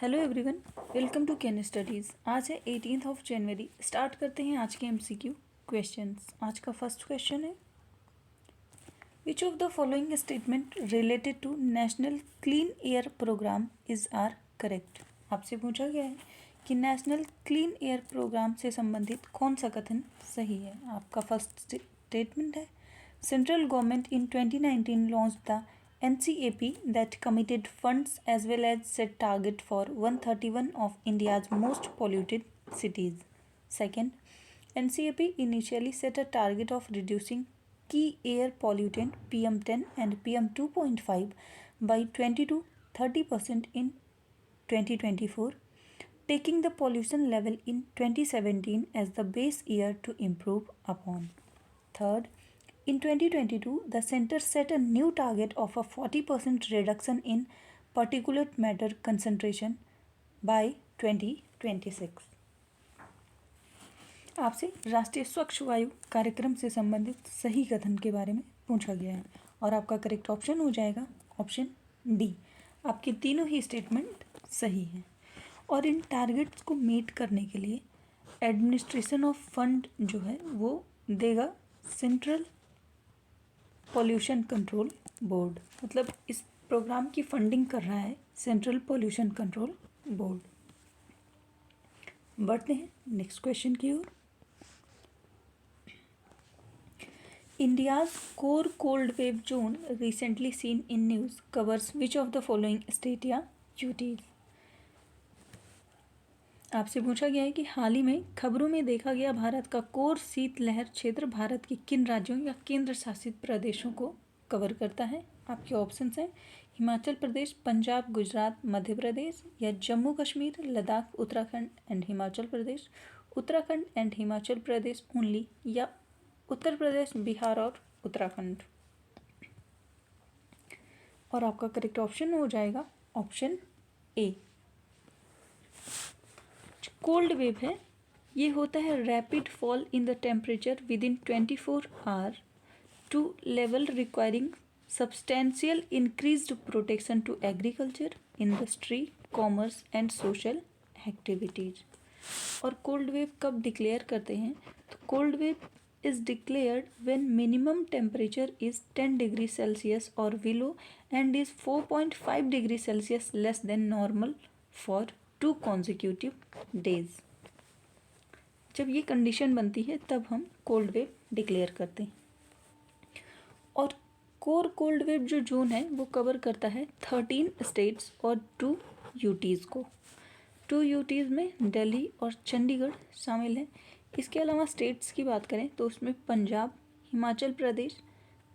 Hello everyone, welcome to Can Studies. आज है 18 जनवरी। Start करते हैं आज के एमसीक्यू क्वेश्चंस। आज का फर्स्ट क्वेश्चन है, which of the following statement related to national clean air programme is are correct. आपसे पूछा गया है कि नेशनल क्लीन एयर प्रोग्राम से संबंधित कौन सा कथन सही है। आपका फर्स्ट स्टेटमेंट है, central government in 2019 launch the NCAP that committed funds as well as set target for 131 of India's most polluted cities. Second, NCAP initially set a target of reducing key air pollutant PM10 and PM2.5 by 20 to 30% in 2024, taking the pollution level in 2017 as the base year to improve upon. Third, in 2022, the center set a new target of a 40% reduction in particulate matter concentration by 2026. आपसे राष्ट्रीय स्वच्छ वायु कार्यक्रम से संबंधित सही कथन के बारे में पूछा गया है और आपका करेक्ट ऑप्शन हो जाएगा ऑप्शन डी। आपके तीनों ही स्टेटमेंट सही हैं और इन टारगेट्स को मीट करने के लिए एडमिनिस्ट्रेशन ऑफ फंड जो है वो देगा सेंट्रल पॉल्यूशन कंट्रोल बोर्ड। मतलब इस प्रोग्राम की फंडिंग कर रहा है सेंट्रल पॉल्यूशन कंट्रोल बोर्ड। बढ़ते हैं नेक्स्ट क्वेश्चन की ओर। India's core cold wave zone recently seen in news covers which of the following state या यूटीज। आपसे पूछा गया है कि हाल ही में खबरों में देखा गया भारत का कोर शीतलहर क्षेत्र भारत के किन राज्यों या केंद्र शासित प्रदेशों को कवर करता है। आपके ऑप्शंस हैं हिमाचल प्रदेश, पंजाब, गुजरात, मध्य प्रदेश या Jammu Kashmir, Ladakh, Uttarakhand and Himachal Pradesh, Uttarakhand and Himachal Pradesh only या उत्तर प्रदेश, बिहार और उत्तराखंड। और आपका करेक्ट ऑप्शन हो जाएगा ऑप्शन ए। कोल्ड वेव है ये होता है rapid fall in the temperature within 24 hour to level requiring substantial increased protection to agriculture, industry, commerce and social activities. और कोल्ड वेव कब डिक्लेयर करते हैं तो cold wave is declared when minimum temperature is 10 degree Celsius और below and is 4.5 degree Celsius less than normal for 2 consecutive days. जब ये condition बनती है तब हम कोल्ड वेव डिक्लेयर करते हैं। और कोर कोल्ड वेव जो जोन है वो कवर करता है 13 स्टेट्स और 2 यूटीज़ को। 2 यूटीज़ में दिल्ली और चंडीगढ़ शामिल हैं। इसके अलावा स्टेट्स की बात करें तो उसमें पंजाब, हिमाचल प्रदेश,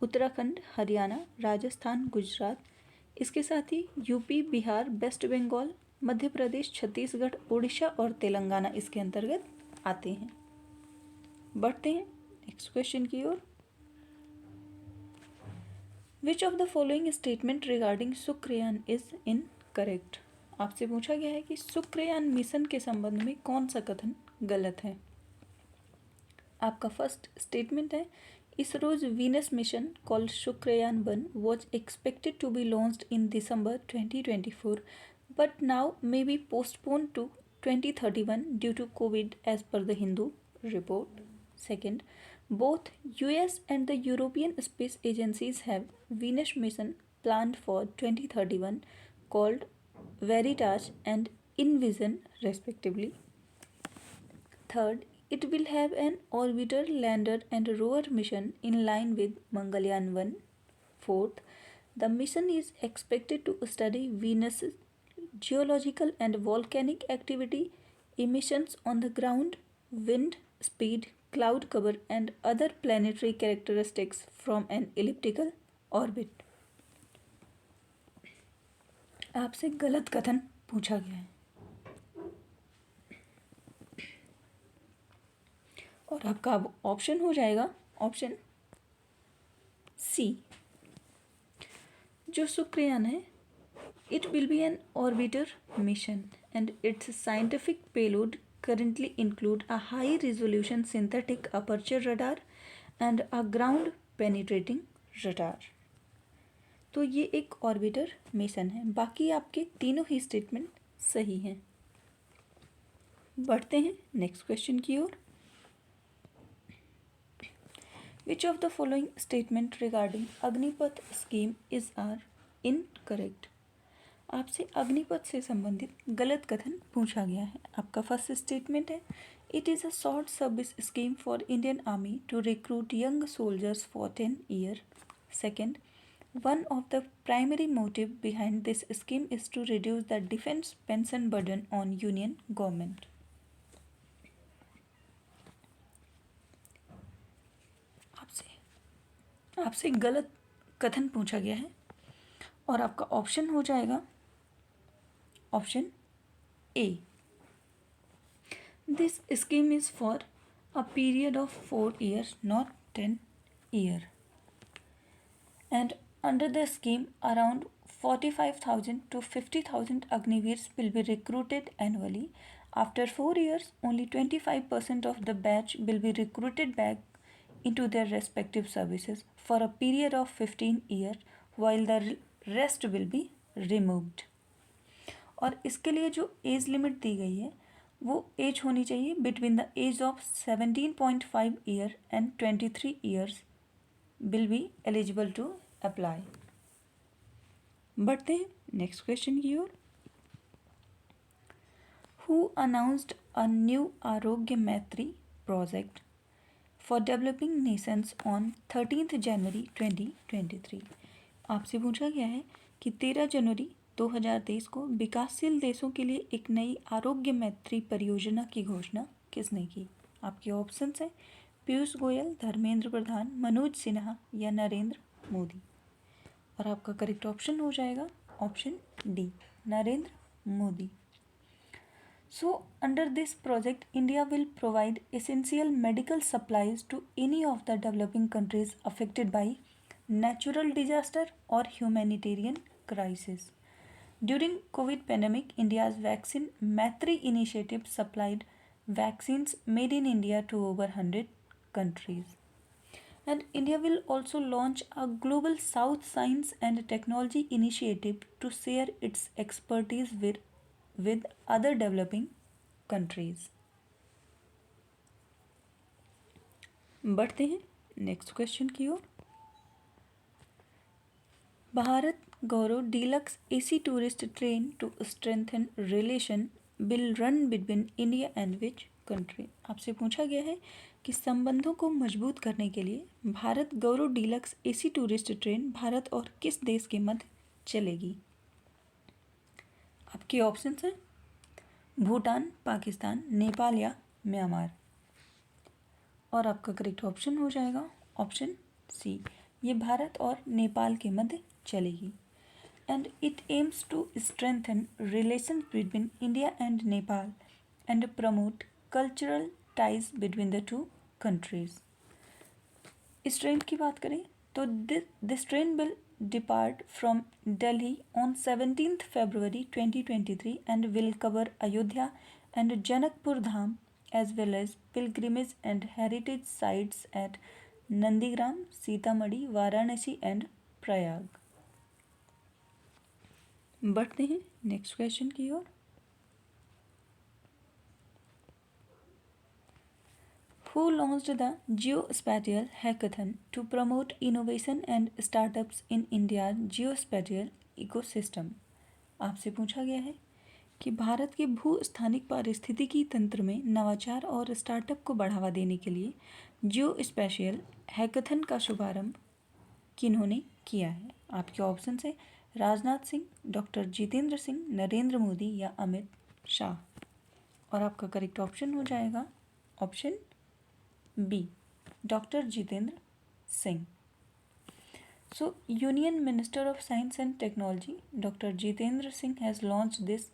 उत्तराखंड, हरियाणा, राजस्थान, गुजरात, इसके साथ ही यूपी, बिहार, वेस्ट बंगाल, मध्य प्रदेश, छत्तीसगढ़, उड़ीसा और तेलंगाना इसके अंतर्गत आते हैं। बढ़ते हैं नेक्स्ट क्वेश्चन की ओर। Which of the following statement regarding Shukrayaan is incorrect. आपसे पूछा गया है कि शुक्रयान मिशन के संबंध में कौन सा कथन गलत है। आपका फर्स्ट स्टेटमेंट है, इसरोज वीनस मिशन कॉल्ड शुक्रयान-1 was expected to be launched in December 2024 but now may be postponed to 2031 due to COVID as per the Hindu report. Second, both US and the European Space Agencies have Venus mission planned for 2031 called Veritas and Envision respectively. Third, it will have an orbiter, lander and rover mission in line with Mangalyaan-1. Fourth, the mission is expected to study Venus' geological and volcanic activity, emissions on the ground, wind speed, cloud cover and other planetary characteristics from an elliptical orbit. आपसे गलत कथन पूछा गया है और आपका अब option हो जाएगा ऑप्शन सी। जो शुक्रयान है it will be an orbiter mission and its scientific payload currently include a high resolution synthetic aperture radar and a ground penetrating radar. तो ये एक ऑर्बिटर मिशन है। बाकी आपके तीनों ही स्टेटमेंट सही हैं। बढ़ते हैं नेक्स्ट क्वेश्चन की ओर। Which of the following statement regarding Agnipath scheme is are incorrect. आपसे अग्निपथ से संबंधित गलत कथन पूछा गया है। आपका फर्स्ट स्टेटमेंट है, it is a short service scheme for Indian army to recruit young soldiers for 10 year. Second, one of the primary motive behind this scheme is to reduce the defense pension burden on union government. आपसे गलत कथन पूछा गया है और आपका option हो जाएगा option A. This scheme is for a period of 4 years, not 10 years. And under the scheme, around 45,000 to 50,000 Agniveers will be recruited annually. After 4 years, only 25% of the batch will be recruited back into their respective services for a period of 15 years, while the rest will be removed. और इसके लिए जो age limit दी गई है वो age होनी चाहिए between the age of 17.5 year and 23 years will be eligible to apply. बढ़ते हैं नेक्स्ट क्वेश्चन की ओर। Who announced a new आरोग्य मैत्री project for developing Nations on 13 जनवरी 2023। आपसे पूछा गया है कि 13 जनवरी 2023 को विकासशील देशों के लिए एक नई आरोग्य मैत्री परियोजना की घोषणा किसने की। आपके ऑप्शंस हैं पीयूष गोयल, धर्मेंद्र प्रधान, मनोज सिन्हा या नरेंद्र मोदी। और आपका करेक्ट ऑप्शन हो जाएगा option D, Narendra Modi. So under this project India will provide essential medical supplies to any of the developing countries affected by natural disaster or humanitarian crisis. During COVID pandemic, India's vaccine Maitri initiative supplied vaccines made in India to over 100 countries. And India will also launch a global South Science and Technology initiative to share its expertise with other developing countries. बढ़ते हैं next question की ओर। Bharat Gaurav deluxe AC tourist train to strengthen relation will run between India and which country. आपसे पूछा गया है कि संबंधों को मजबूत करने के लिए Bharat Gaurav deluxe AC tourist train Bharat और किस देश के मध्य चलेगी। आपके ऑप्शंस हैं भूटान, पाकिस्तान, नेपाल या म्यांमार। और आपका करेक्ट ऑप्शन हो जाएगा ऑप्शन सी, ये भारत और नेपाल के मध्य चलेगी। And it aims to strengthen relations between India and Nepal and promote cultural ties between the two countries. इस ट्रेन की बात करें तो this train will depart from Delhi on 17th February 2023 and will cover Ayodhya and Janakpur Dham as well as pilgrimage and heritage sites at Nandigram, Sitamarhi, Varanasi and Prayag. बढ़ते हैं next question की ओर। Who launched the Geospatial Hackathon to promote innovation and startups in India's geospatial ecosystem? आपसे पूछा गया है कि भारत के भू स्थानिक पारिस्थितिकी तंत्र में नवाचार और स्टार्टअप को बढ़ावा देने के लिए जियोस्पेशियल हैकाथन का शुभारंभ किन्होंने किया है। आपके ऑप्शन है राजनाथ सिंह, डॉक्टर जितेंद्र सिंह, नरेंद्र मोदी या अमित शाह। और आपका करेक्ट ऑप्शन हो जाएगा option B, doctor Jitendra Singh. So, Union Minister of Science and Technology, Dr. Jitendra Singh has launched this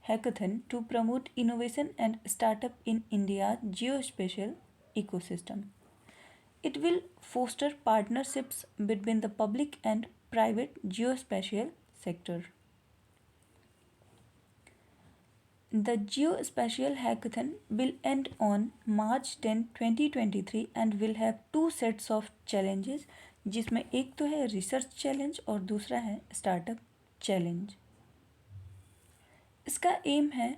hackathon to promote innovation and startup in India's geospatial ecosystem. It will foster partnerships between the public and private geospatial sector. The Geospatial Hackathon will end on March 10, 2023 and will have two sets of challenges, जिसमें एक तो है research challenge और दूसरा है startup challenge. इसका M है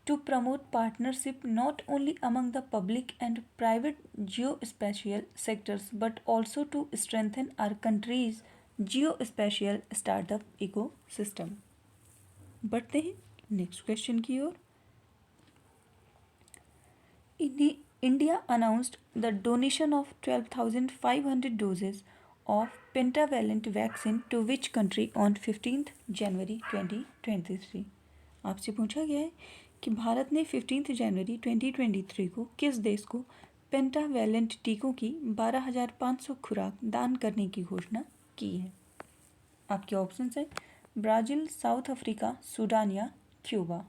to promote partnership not only among the public and private geospatial sectors but also to strengthen our country's geospatial startup ecosystem. बढ़ते हैं नेक्स्ट क्वेश्चन की ओर. India announced the donation of 12,500 doses of pentavalent vaccine to which country on 15th January 2023. आपसे पूछा गया है कि भारत ने 15 जनवरी 2023 को किस देश को पेंटावैलेंट टीकों की 12,500 खुराक दान करने की घोषणा की है. आपके ऑप्शंस हैं ब्राज़ील, साउथ अफ्रीका, सूडान या क्यूबा.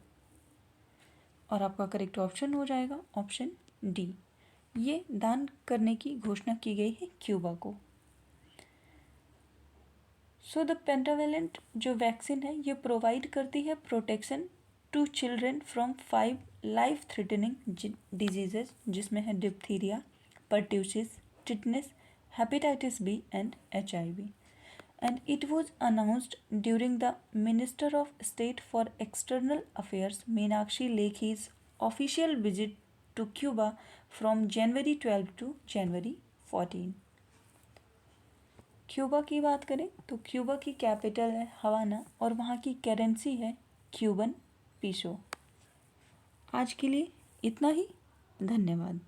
और आपका करेक्ट ऑप्शन हो जाएगा ऑप्शन डी. ये दान करने की घोषणा की गई है क्यूबा को. सो द पेंटावैलेंट जो वैक्सीन है ये प्रोवाइड करती है protection to children from 5 life threatening diseases जिसमें है diphtheria, pertussis, tetanus, hepatitis B and HIV. And it was announced during the Minister of State for External Affairs Meenakshi Lekhi's official visit to Cuba from January 12 to January 14. Cuba की बात करें तो Cuba की capital है हवाना और वहाँ की currency है क्यूबन पीसो. आज के लिए इतना ही. धन्यवाद.